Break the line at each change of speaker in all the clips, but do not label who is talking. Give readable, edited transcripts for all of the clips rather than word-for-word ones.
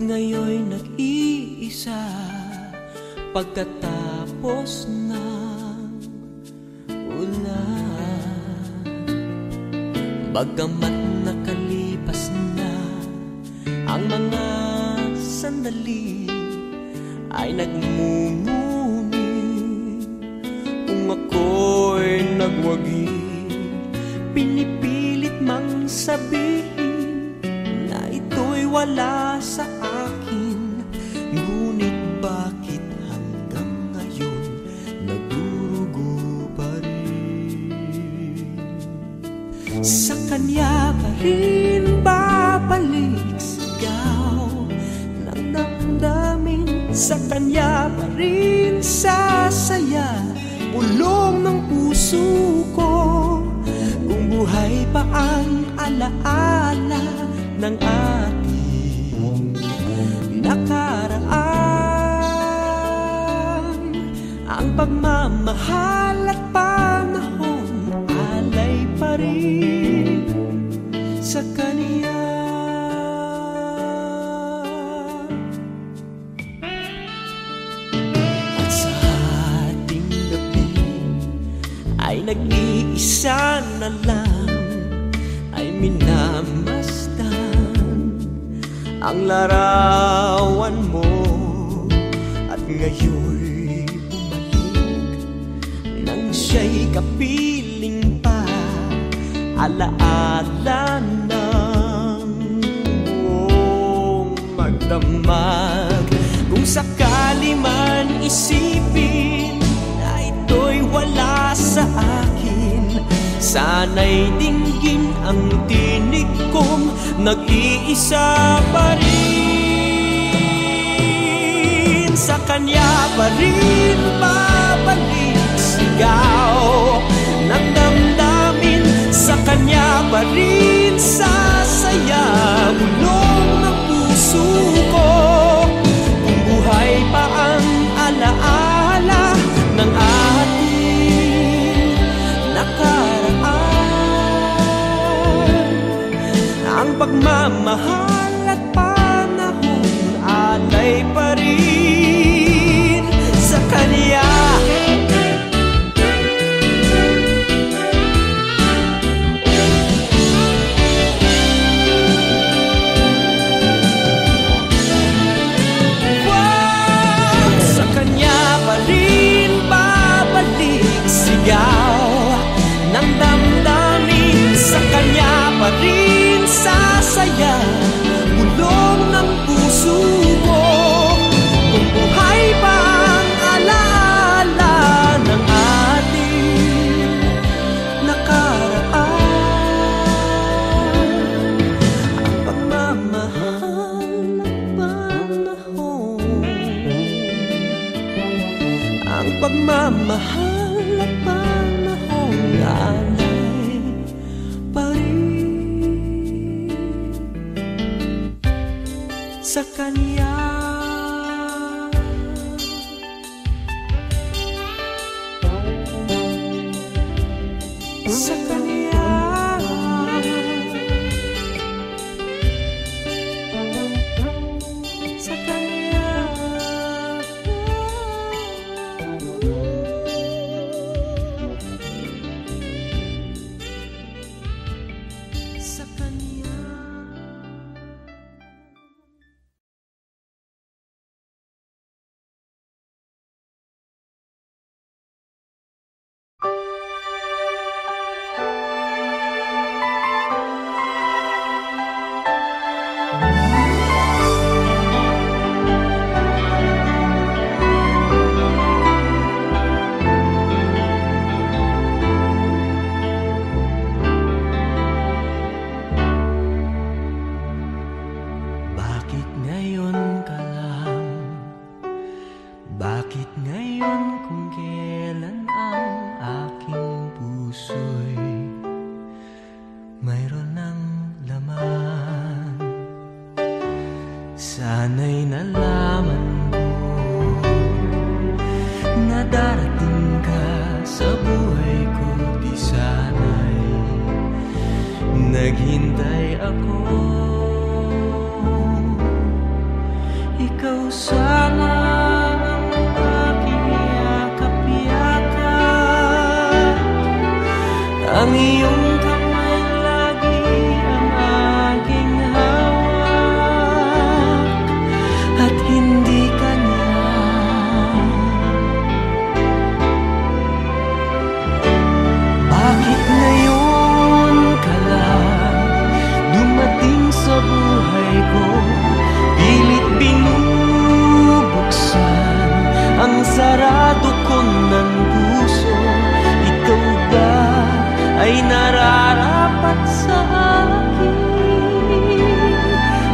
ngayon'y nag-iisa pagkatapos ng ulan. Bagamat nakalipas na ang mga sandali, ay nagmumuni kung ako'y nagwagi. Pinipilit mang sabihin na ito'y wala sa akin, ngunit bakit hanggang ngayon nagdurugo pa rin? Sa kanya pa rin babalik sigaw ng damdamin, sa kanya pa rin sasaya bulong ng puso ko. Kung buhay pa ang alaala ng ating nakaraan, ang pagmamahal at panahon alay pa rin sa kanya. At sa ating gabi ay nag-iisa na lang, ay minamasdan ang larawan mo. At ngayon'y bumalik nang siya'y kapiling pa, alaala ng buong magdamag. Kung sakali man isipin na ito'y wala sa akin, sana'y dinggin ang tinig kong nag-iisa pa rin. Sa kanya pa rin babalik sigaw ng damdamin, sa kanya pa rin sasaya bulong ng puso ko. Kung buhay pa ang alaala ng ating nakaraan, ang pagmamahal at panahon alay pa rin sa kanya. Sa kanya pa rin babalik sigaw ng damdamin, sa kanya pa rin sasaya bulong ng puso ko. Kung buhay pa ang alaala ng ating nakaraan, ang pagmamahal at panahon, ang pagmamahal at panahon alay pa rin sa kanya. Sa kanya. Sa kanya. Sa kanya. Bakit ngayon ka lang? Bakit ngayon kung kailan ang aking puso'y mayroon ng laman? Sana'y nalaman ko na darating ka sa buhay ko, di sana'y naghintay ako sana ang aking yakap-yakap, ang iyong kamay lagi ang aking hawak, at hindi ka na. Bakit ngayon ka lang dumating sa buhay ko? Pilit binubuksan ang sarado ko ng puso. Ikaw ba ay nararapat sa akin?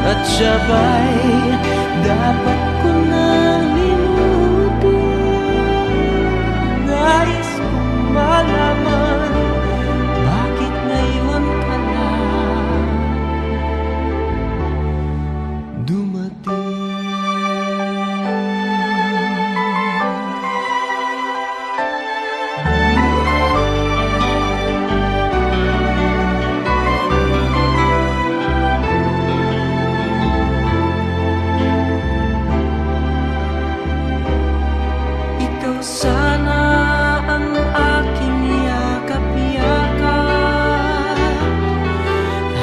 At siya ba'y dapat ko na limutin? Nais kong malaman, bakit ngayon ka lang dumating? Ikaw sana ang aking yakap-yakap,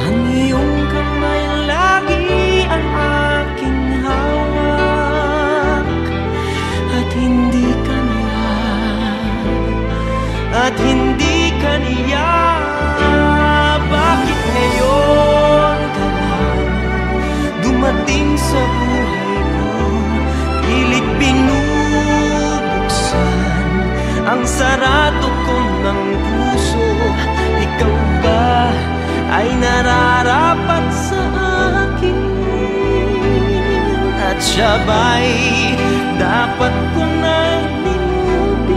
ang iyong kamay lagi ang aking hawak, at hindi ka niya, at hindi ka niya. Bakit ngayon ka lang dumating sa buhay ko? Pilit binubuksan ang sarado ko ng puso. Ikaw ba ay nararapat sa akin? At siya ba'y dapat ko na limutin?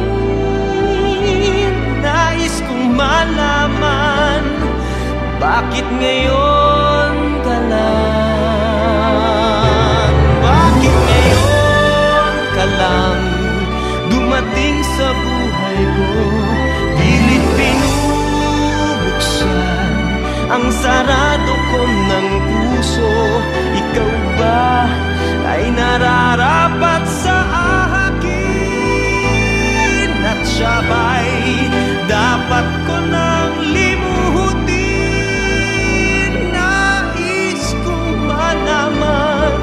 Nais kong malaman, bakit ngayon ka lang? Bakit ngayon ka lang dumating sa buhay ko? Pilit binubuksan ang sarado ko ng puso. Ikaw ba ay nararapat sa akin? At siya ba'y dapat ko nang limutin? Nais kong malaman,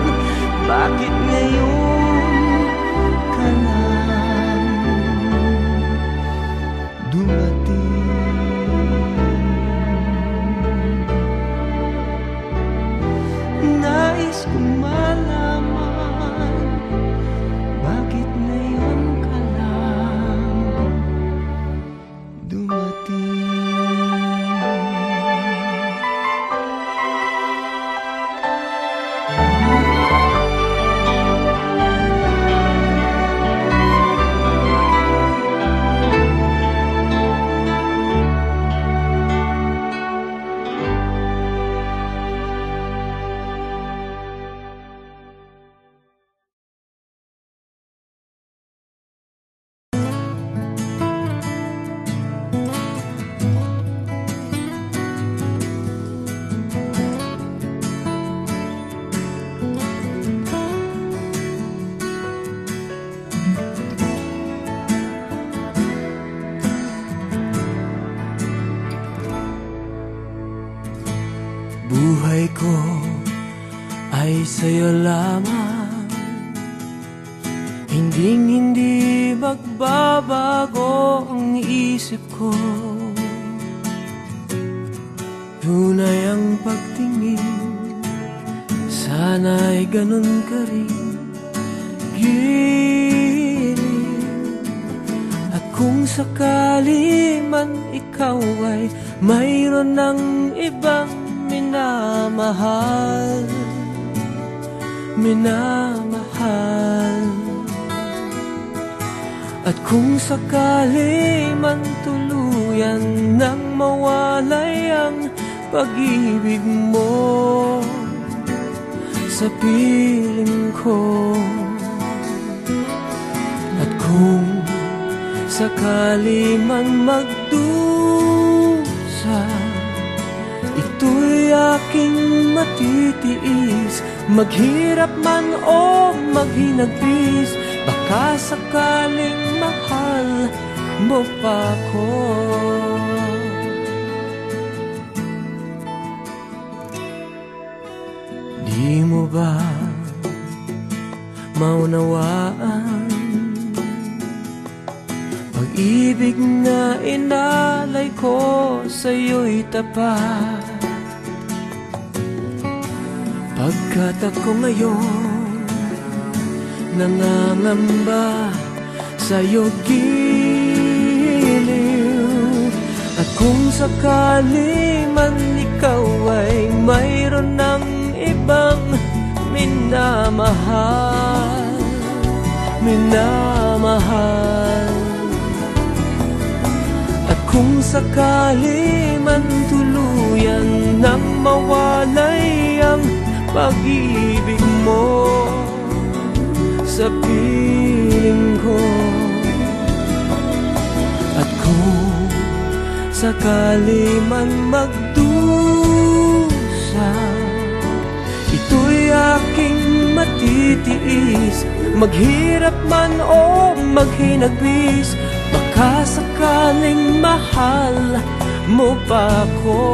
bakit ngayon ka lang dumating? Nais kong malaman, bakit ngayon ka lang dumating? Buhay ko ay sa'yo lamang, hinding-hindi magbabago ang isip ko. Tunay ang pagtingin, sana'y ganun ka rin, giring. At kung sakali man ikaw ay mayroon ng ibang minamahal, minamahal. At kung sakali man tuluyan nang mawalay ang pag-ibig mo sa piling ko, at kung sakali man magdusa, ito'y aking matitiis, maghirap man o maghinagpis, baka sakaling mahal mo pa ko. Di mo ba maunawaan pag-ibig na inalay ko sa'yo'y tapat? Pagkat ako ngayon nangangamba sa'yo giliw, at kung sakali man ikaw ay mayroon ng ibang minamahal, minamahal, at kung sakali man tuluyan nang mawalay ang pag-ibig mo sa piling ko, at kung sakali man magdusa, ito'y aking matitiis, maghirap man o maghinagpis, baka sakaling mahal mo pa ko.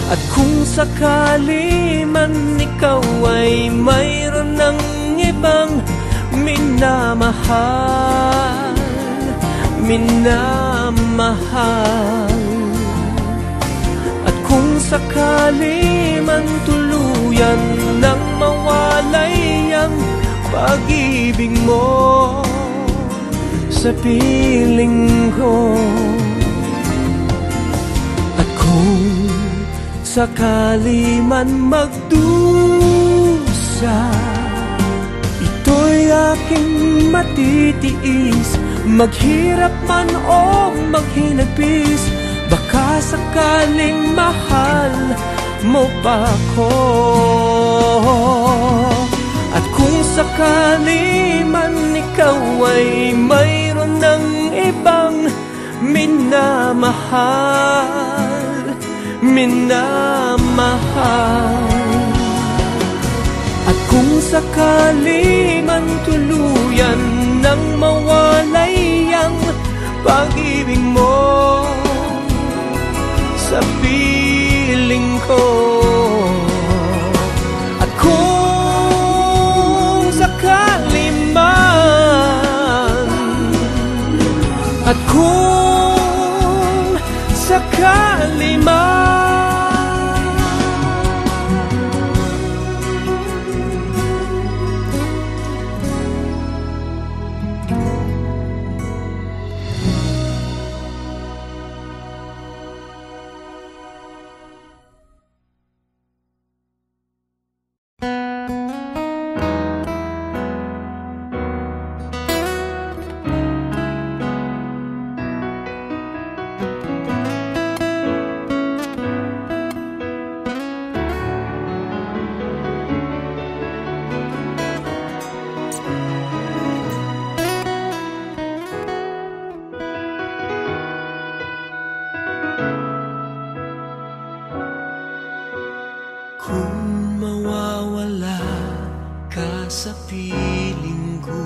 At kung sakali man ikaw ay mayroon ng ibang minamahal, minamahal, at kung sakali man tuluyan nang mawalay ang pag-ibig mo sa piling ko, at kung sakali man magdusa, ito'y aking matitiis, maghirap man o maghinagpis, baka sakaling mahal mo pa ko. At kung sakali man ikaw ay mayroon ng ibang minamahal, minamahal, at kung sakali man tuluyan nang mawalay ang pag-ibig mo sa piling ko, at kung sakali man, at kung sakali man, sa piling ko,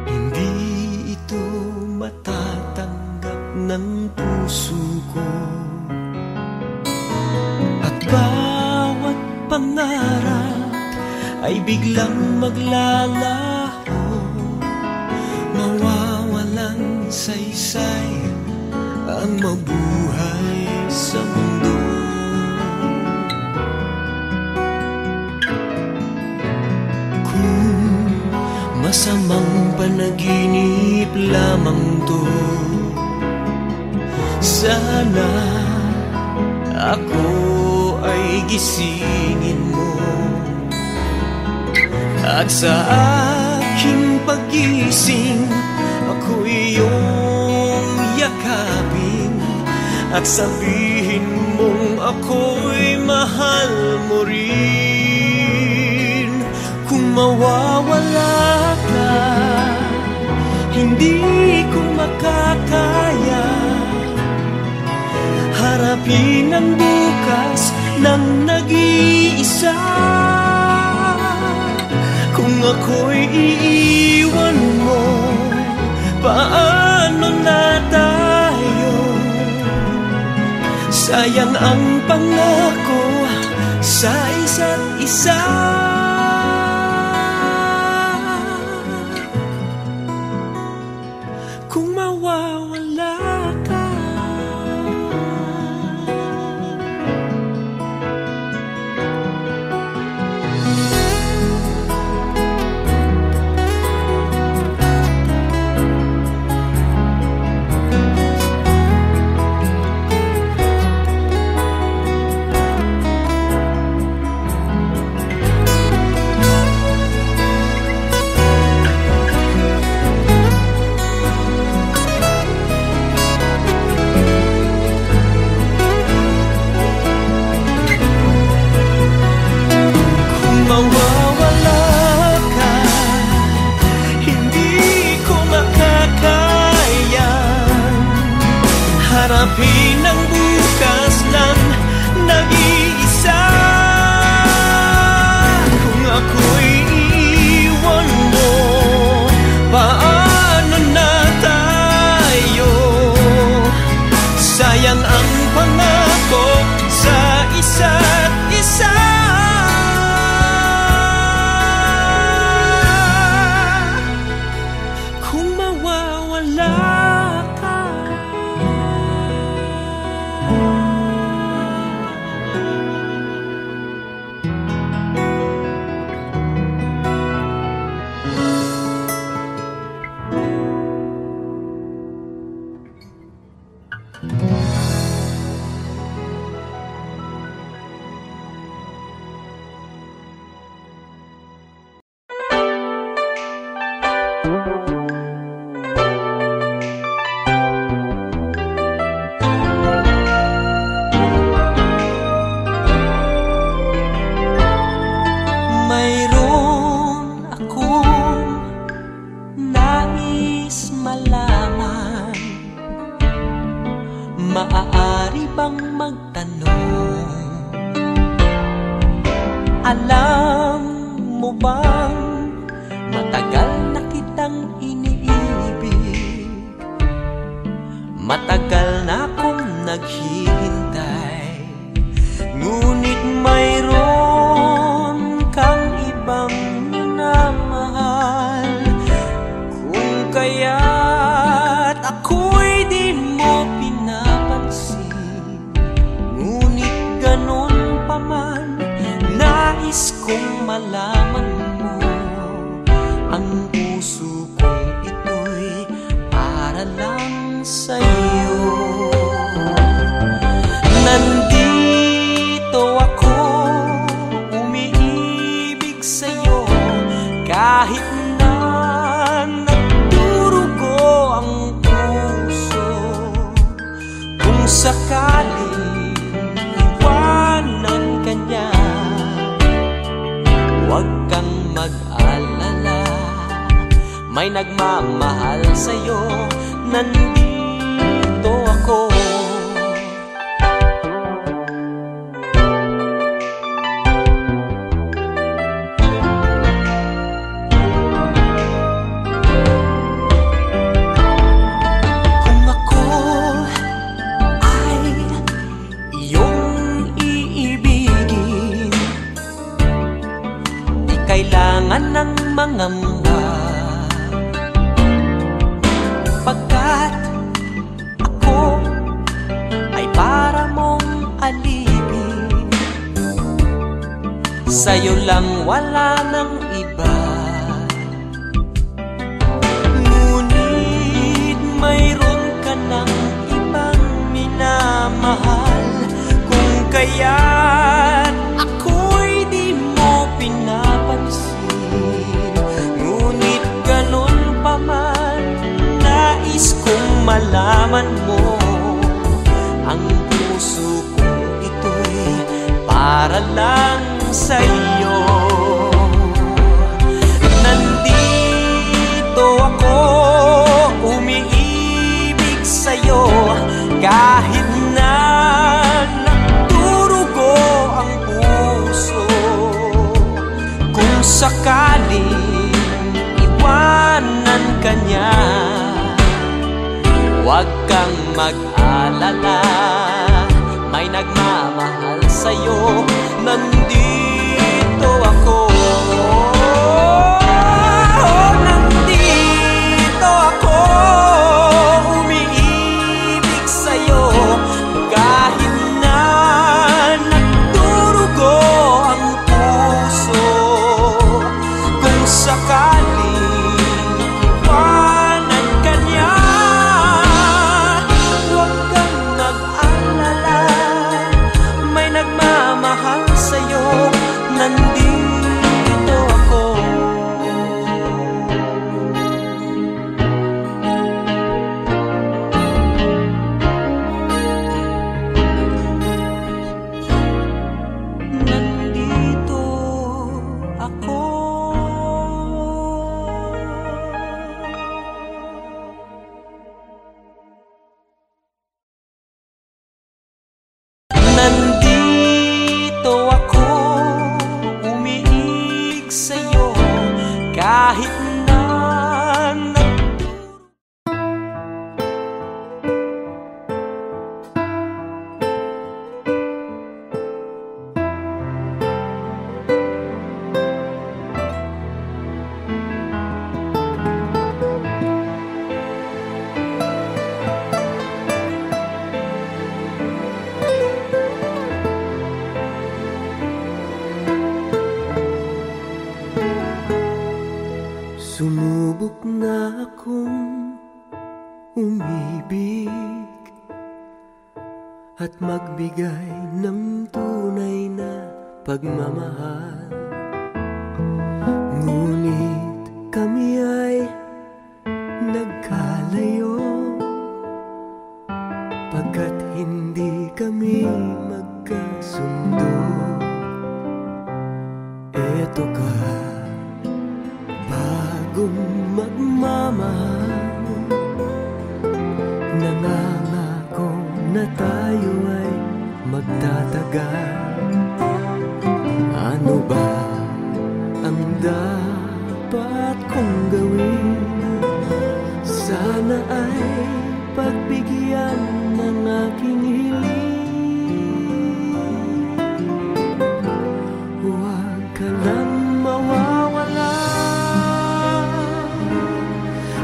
hindi ito matatanggap ng puso ko, at bawat pangarap ay biglang maglalaho, mawawalan saysay ang mabuhay sa mundo. Masamang panaginip lamang to, sana ako ay gisingin mo, at sa aking pagising ako'y iyong yakapin, at sabihin mong ako'y mahal mo rin. Kung mawawala ka, hindi ko makakaya harapin ng bukas ng nag-iisa. Kung ako'y iiwan mo, paano na tayo? Sayang ang pangako sa isa't isa. Kung mawawala ka, harapin ang bukas ng nag-iisa. Kung ako'y iiwan mo, paano na tayo? Sayang ang pangako sa isa't isa. Kung mawawala ka, mayroon akong nais malaman. Maaari bang magtanong? Alam mo bang matagal na kitang iniibig? Matagal na akong naghihintay, ngunit mayroon kang ibang minamahal. Kung kaya't ako'y di mo pinapansin, ngunit ganun pa man, nais kong malaman mo. Ang puso kong ito'y para lang sa'yo. Nandito ako, umiibig sa'yo, kahit na nagdurugo ang puso. Kung sakaling iwanan ka niya, huwag kang mag-alala, may nagmamahal sa'yo. Nandito ako. Kung ako ay iyong iibigin, di kailangan ng mangamba, pagkat ako ay para mong alipin. Sa'yo lang, wala nang iba. Ngunit mayroon ka ng ibang minamahal. Kung kaya't ako'y di mo pinapansin, ngunit ganun pa man, nais kong malaman mo. Ang puso kong ito'y para lang sa'yo. Nandito ako, umiibig sa'yo, kahit na kang mag-alala, may nagmamahal sa'yo, nandito ako. Nandito ako, umiibig sa'yo, kahit na nagdurugo ang puso. Kung sakaling iwanan ka niya, huwag kang mag-alala, may nagmamahal sa'yo, nandito ako. Nandito ako. Nandito ako, umiig sa'yo, kahit na sumubok na akong umibig at magbigay ng tunay na pagmamahal. Ngunit kami ay nagkalayo, pagkat hindi kami magkasundo. Eto ka, bagong magmamahal, nangangako na tayo ay magtatagal. Ano ba ang dapat kong gawin? Sana ay pagbigyan ng aking hiling. Huwag ka lang mawawala,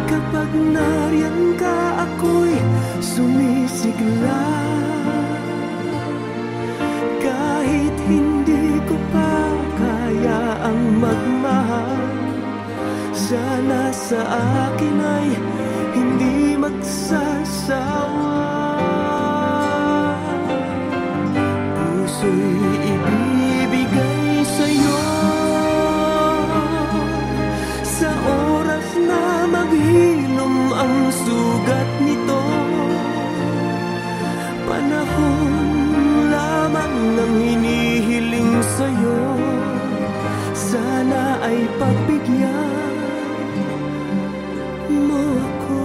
kapag nariyan ka ako'y sumisigla. Kahit hindi ko pa kaya ang magmahal, sana sa akin ay hindi magsasawa. Puso'y ibibigay sa'yo sa oras na maghilom ang sugat nito. Panahon lamang ang hinihiling sa'yo, sana ay pagbigyan mo ako.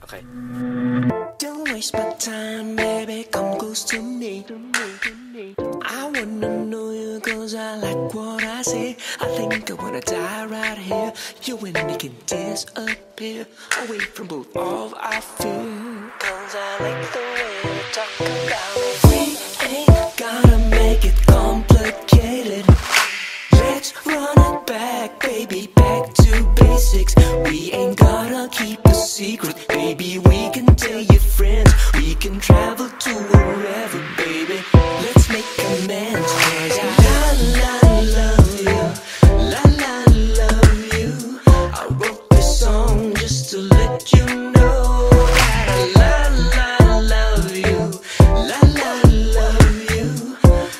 Okay.
Don't waste my time, baby, come close to me. I wanna know you cause I like what I see. I think I wanna die right here. You and me can disappear away from both of our fear. Cause I like the way you talk about it. We ain't gotta make it complicated. Let's run it back, baby, back to basics. We ain't gotta keep a secret, baby, we can tell your friends. We can travel to wherever, baby. Let's make amends, cause I love you. La la love you. I wrote this song just to let you know that I love you. La la love you.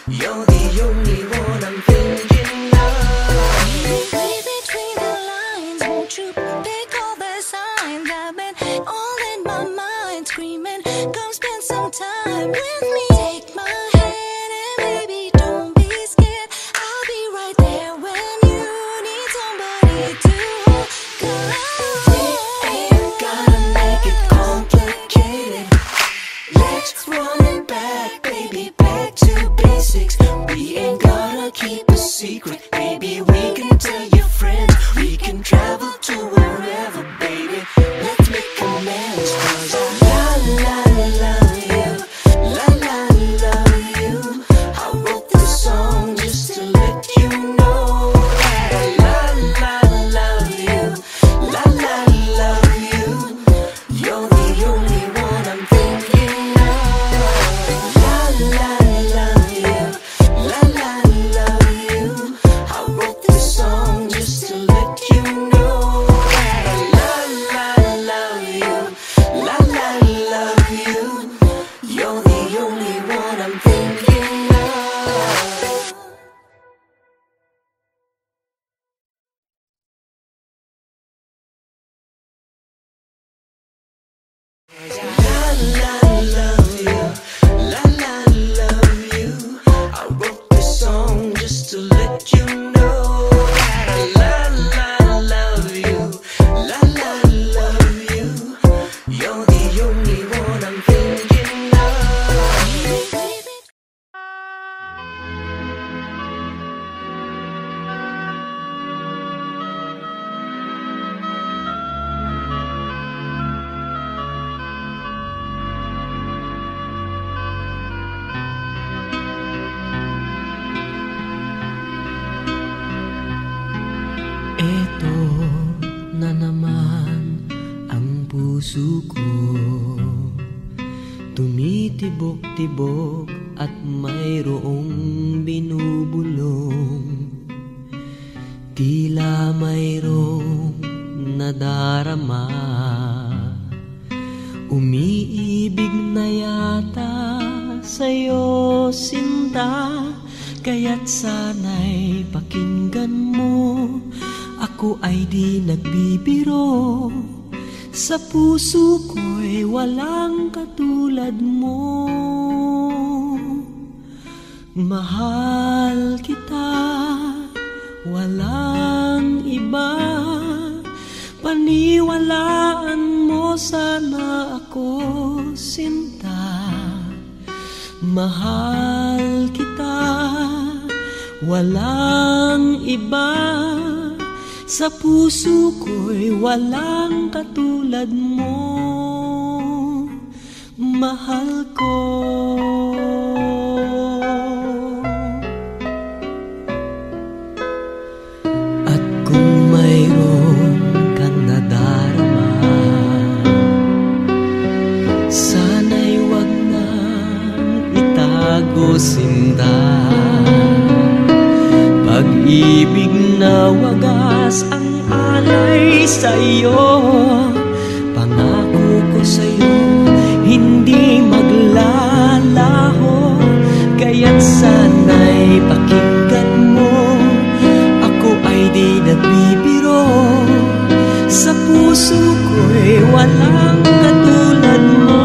You're the only one I'm thinking of.
Read between the lines, won't you pick all the signs? I've been all in my mind, screaming, come spend some time with me. Take my hand and baby, don't be scared. I'll be right there when you need somebody to hold.
We ain't gotta make it complicated. Let's run it back, baby, back to basics. We ain't gotta keep a secret, baby, we can tell your friends. We can travel to wherever, baby. Let's make amends, cause I love you. La la love you. I wrote this song just to let you know that I love you. La la love you. You're the only one I'm thinking of. La la love you. La la love you. I wrote this song just to let you know that I love you. La la love you. You're the only one I'm thinking of. La love you. La la love you. I wrote this song just to let you know that I love you. La la love you. You're the only one I'm thinking of. Eto na naman ang puso ko, tumitibok-tibok at mayroong binubulong. Tila mayroong nadarama, umiibig na yata sa'yo, sinta. Kaya't sana'y pakinggan mo, ako ay di nagbibiro. Sa puso ko'y walang katulad mo. Mahal kita, walang iba. Paniwalaan mo sana ako, sinta. Mahal kita, walang iba. Sa puso ko'y walang katulad mo, mahal ko. At kung mayroon kang nadarama, sana'y wag nang itago, sinta. Pag-ibig na wagas ang alay sa'yo, pangako ko sa'yo hindi maglalaho. Kaya't sana'y pakinggan mo, ako ay di nagbibiro. Sa puso ko'y walang katulad mo.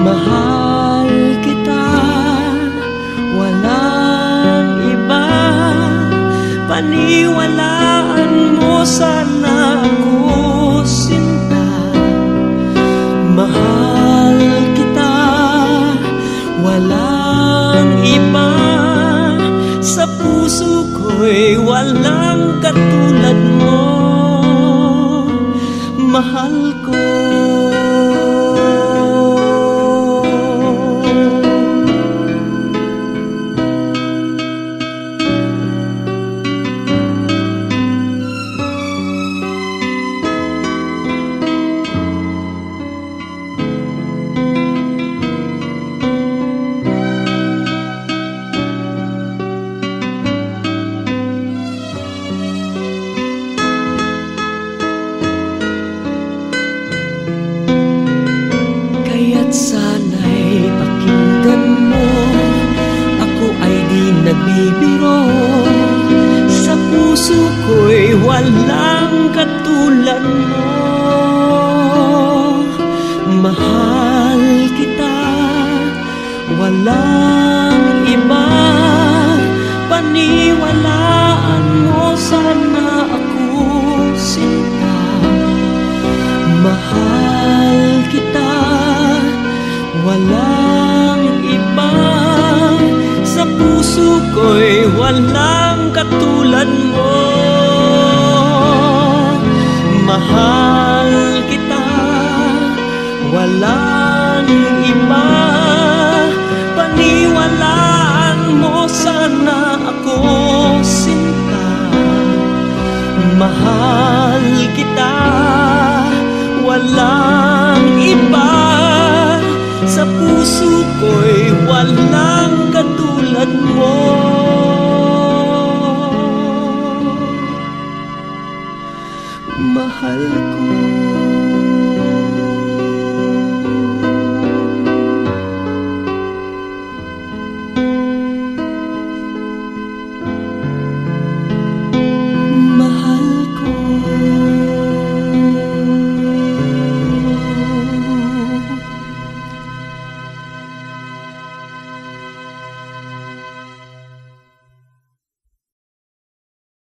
Mahal kita, walang iba. Paniwalaan mo sana ako,
walang katulad mo, mahal ko. Kaya't sana'y pakinggan mo, ako ay di nagbibiro. Sa puso ko'y walang katulad mo, mahal kita, walang iba. Paniwalaan mo, sana ako sinta. Mahal kita, walang iba. Sa puso ko'y walang katulad mo, mahal kita, walang iba. Paniwalaan mo, sana ako sinta. Mahal kita, walang iba. Sa puso ko'y walang katulad mo, mahal ko.